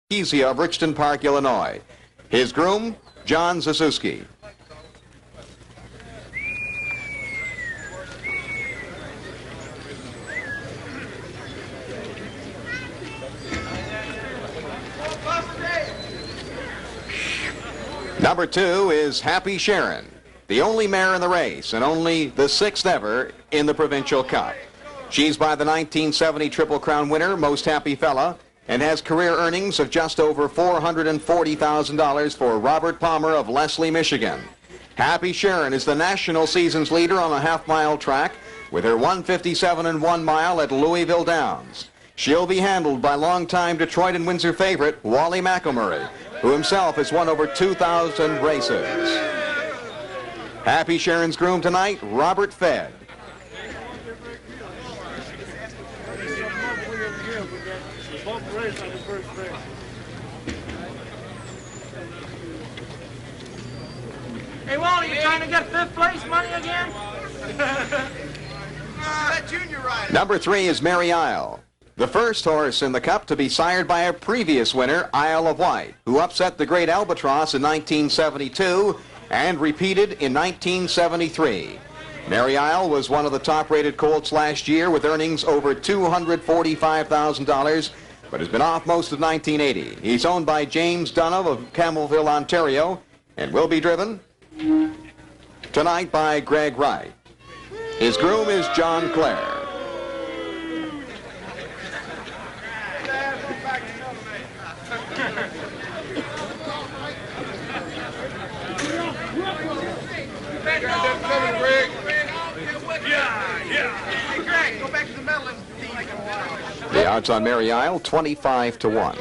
Easy of Richton Park, Illinois. His groom, John Zasuski. Number 2 is Happy Sharron, the only mare in the race and only the 6th ever in the Provincial Cup. She's by the 1970 Triple Crown winner, Most Happy Fella, and has career earnings of just over $440,000 for Robert Palmer of Leslie, Michigan. Happy Sharron is the national seasons leader on a half-mile track with her 1:57 and 1 mile at Louisville Downs. She'll be handled by longtime Detroit and Windsor favorite Wally McElmurray, who himself has won over 2,000 races. Happy Sharron's groom tonight, Robert Fedd. Hey, Wally, you trying to get 5th place money again? That junior rider. Number 3 is Mary Isle, the first horse in the Cup to be sired by a previous winner, Isle of Wight, who upset the Great Albatross in 1972 and repeated in 1973. Mary Isle was one of the top-rated colts last year with earnings over $245,000, but has been off most of 1980. He's owned by James Dunham of Campbellville, Ontario, and will be driven tonight by Greg Wright. His groom is John Clare. The odds on Mary Isle, 25 to 1.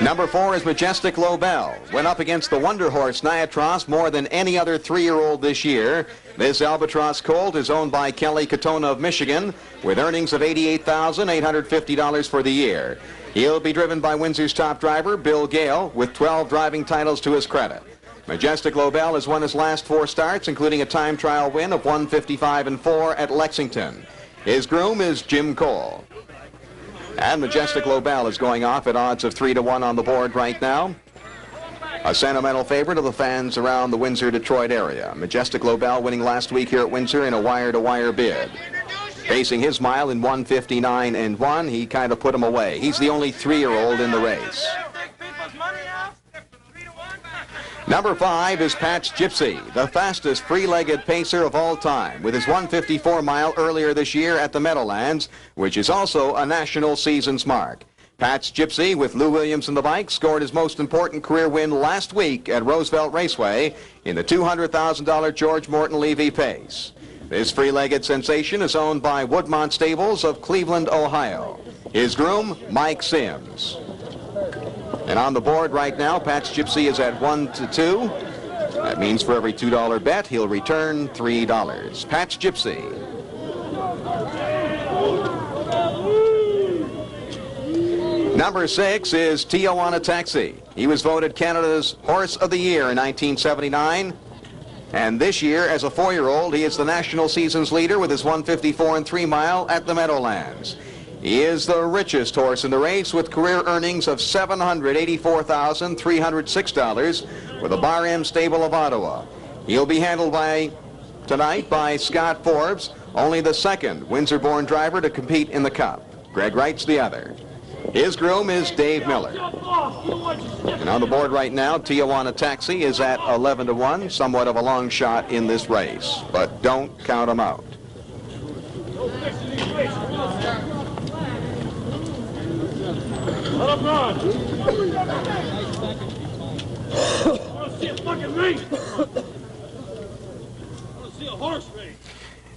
Number 4 is Majestic Lobell. Went up against the Wonder Horse Niatros more than any other 3-year-old this year. This Albatross colt is owned by Kelly Katona of Michigan with earnings of $88,850 for the year. He'll be driven by Windsor's top driver, Bill Gale, with 12 driving titles to his credit. Majestic Lobell has won his last 4 starts, including a time trial win of 1:55 and 4 at Lexington. His groom is Jim Cole. And Majestic Lobell is going off at odds of 3 to 1 on the board right now. A sentimental favorite of the fans around the Windsor-Detroit area. Majestic Lobell winning last week here at Windsor in a wire-to-wire bid. Facing his mile in 1:59 and 1, he kind of put him away. He's the only 3-year-old in the race. Number 5 is PATS GYPSY, the fastest free-legged pacer of all time, with his 1:54 mile earlier this year at the Meadowlands, which is also a national seasons mark. PATS GYPSY, with Lou Williams in the bike, scored his most important career win last week at Roosevelt Raceway in the $200,000 George Morton Levy Pace. This free-legged sensation is owned by Woodmont Stables of Cleveland, Ohio. His groom, Mike Sims. And on the board right now, PATS GYPSY is at 1 to 2. That means for every $2 bet, he'll return $3. PATS GYPSY. Number 6 is Tijuana Taxi. He was voted Canada's Horse of the Year in 1979. And this year, as a 4-year-old, he is the national seasons leader with his 1:54 and 3 mile at the Meadowlands. He is the richest horse in the race with career earnings of $784,306 with the Bar M stable of Ottawa. He'll be handled tonight by Scott Forbes, only the 2nd Windsor-born driver to compete in the Cup. Greg Wright's the other. His groom is Dave Miller. And on the board right now, Tijuana Taxi is at 11 to 1, somewhat of a long shot in this race, but don't count him out. Let him run. I want to see a fucking race. I want to see a horse race.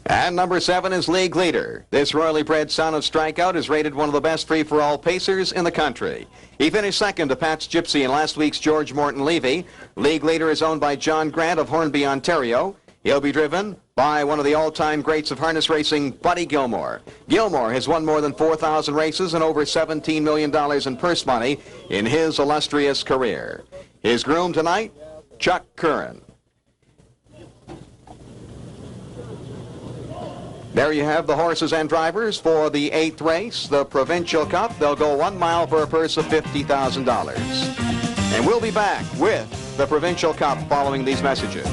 And number 7 is League Leader. This royally bred son of Strikeout is rated one of the best free-for-all pacers in the country. He finished 2nd to PATS GYPSY in last week's George Morton Levy. League Leader is owned by John Grant of Hornby, Ontario. He'll be driven by one of the all-time greats of harness racing, Buddy Gilmore. Gilmore has won more than 4,000 races and over $17 million in purse money in his illustrious career. His groom tonight, Chuck Curran. There you have the horses and drivers for the 8th race, the Provincial Cup. They'll go 1 mile for a purse of $50,000. And we'll be back with the Provincial Cup following these messages.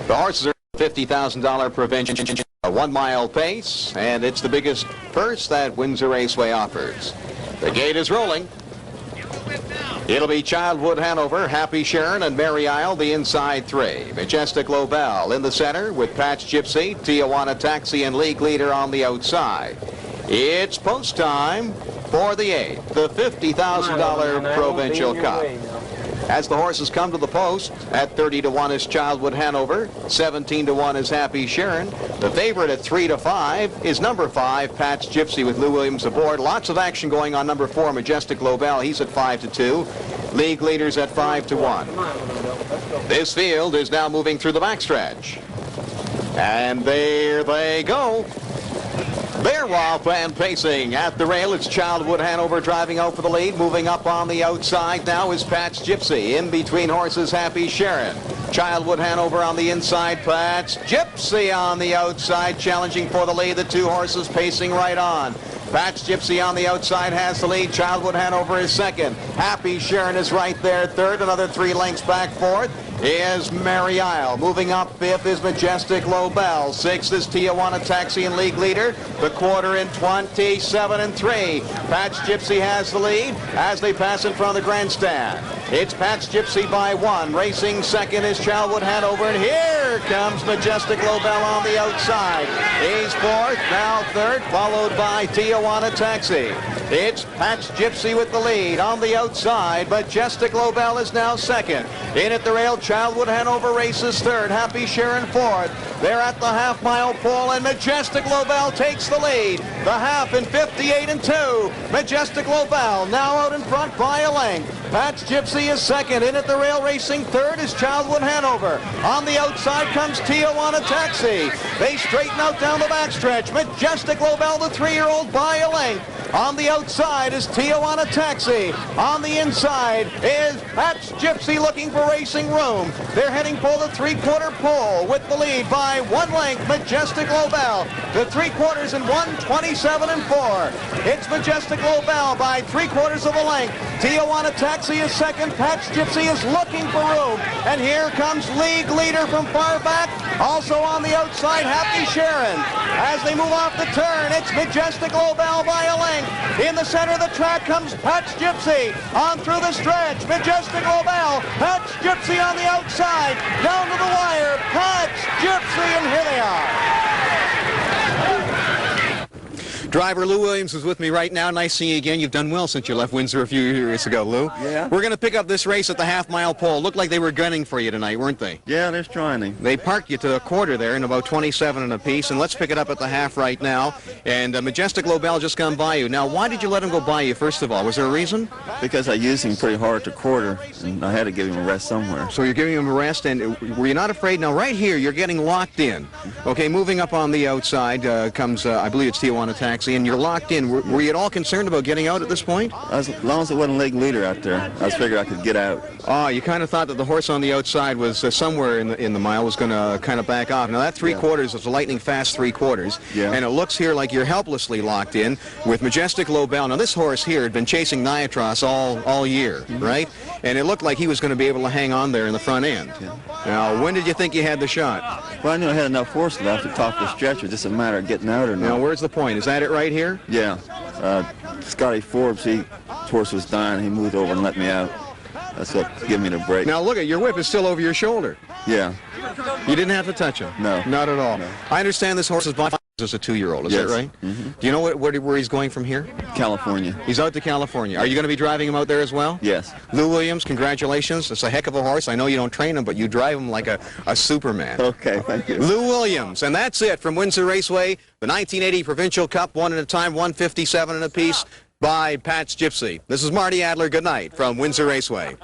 The horses are $50,000 Provincial, a 1 mile pace, and it's the biggest purse that Windsor Raceway offers. The gate is rolling. It'll be Childwood Hanover, Happy Sharron, and Mary Isle, the inside 3. Majestic Lobell in the center with PATS GYPSY, Tijuana Taxi, and League Leader on the outside. It's post time for the 8th, the $50,000 Provincial Cup. As the horses come to the post, at 30-1 is Childwood Hanover, 17-1 is Happy Sharron. The favorite at 3-5 is number 5, PATS GYPSY with Lou Williams aboard. Lots of action going on number 4, Majestic Lobell. He's at 5-2. League leaders at 5-1. This field is now moving through the backstretch. And there they go. They're wild fan pacing at the rail. It's Childwood Hanover driving out for the lead. Moving up on the outside now is PATS GYPSY. In between horses, Happy Sharron. Childwood Hanover on the inside. PATS GYPSY on the outside, challenging for the lead. The 2 horses pacing right on. PATS GYPSY on the outside has the lead. Childwood Hanover is second. Happy Sharron is right there third. Another 3 lengths back fourth is Mary Isle. Moving up 5th is Majestic Lobell. 6th is Tijuana Taxi and League Leader. The quarter in 27-3. PATS GYPSY has the lead as they pass in front of the grandstand. It's PATS GYPSY by 1. Racing second is Childwood Hanover, and here comes Majestic Lobell on the outside. He's 4th, now 3rd, followed by Tijuana Taxi. It's PATS GYPSY with the lead on the outside. Majestic Lobell is now 2nd. In at the rail, Childwood Hanover races 3rd. Happy Sharron 4th. They're at the half-mile pole, and Majestic Lobell takes the lead. The half in 58-2. Majestic Lobell now out in front by a length. PATS GYPSY is 2nd. In at the rail, racing 3rd is Childwood Hanover. On the outside comes Tijuana Taxi. They straighten out down the backstretch. Majestic Lobell, the 3-year-old, by a length. On the outside is Tijuana Taxi. On the inside is PATS GYPSY looking for racing room. They're heading for the 3/4 pole with the lead by 1 length. Majestic Lobell. The 3/4 in 1:27-4. It's Majestic Lobell by 3/4 of a length. Tijuana Taxi is 2nd. PATS GYPSY is looking for room. And here comes League Leader from far back. Also on the outside, Happy Sharron. As they move off the turn, it's Majestic Lobell by a length. In the center of the track comes PATS GYPSY. On through the stretch, Majestic Lobell. PATS GYPSY on the outside. Down to the wire, PATS GYPSY, and here they are. Driver Lou Williams is with me right now. Nice seeing you again. You've done well since you left Windsor a few years ago, Lou. Yeah. We're going to pick up this race at the half-mile pole. Looked like they were gunning for you tonight, weren't they? Yeah, they're trying to. They parked you to a quarter there in about 27 and a piece, and let's pick it up at the half right now. And Majestic Lobell just gone by you. Now, why did you let him go by you, first of all? Was there a reason? Because I used him pretty hard to quarter, and I had to give him a rest somewhere. So you're giving him a rest, and were you not afraid? Now, right here, you're getting locked in. Okay, moving up on the outside comes, I believe it's Tijuana Taxi, and you're locked in. Were you at all concerned about getting out at this point? As long as it wasn't League Leader out there, I figured I could get out. Oh, you kind of thought that the horse on the outside was somewhere in the mile was going to kind of back off. Now, that 3/4 is a lightning fast 3/4, and it looks here like you're helplessly locked in with Majestic Lobell. Now, this horse here had been chasing Niatros all year, right? And it looked like he was going to be able to hang on there in the front end. Yeah. Now, when did you think you had the shot? Well, I knew I had enough force left to top the stretch. It was just a matter of getting out or not. Now, where's the point? Is that it right here? Yeah. Scotty Forbes, his horse was dying. He moved over and let me out. That's what gave me the break. Now, look, your whip is still over your shoulder. Yeah. You didn't have to touch him? No. Not at all. No. I understand this horse is by as a 2-year-old, is Yes. that right? Mm-hmm. Do you know where he's going from here? California. He's out to California. Are you going to be driving him out there as well? Yes. Lou Williams, congratulations. It's a heck of a horse. I know you don't train him, but you drive him like a Superman. Okay, thank you. Lou Williams. And that's it from Windsor Raceway, the 1980 Provincial Cup, 1 at a time, 157 and a piece by PATS GYPSY. This is Marty Adler. Good night from Windsor Raceway.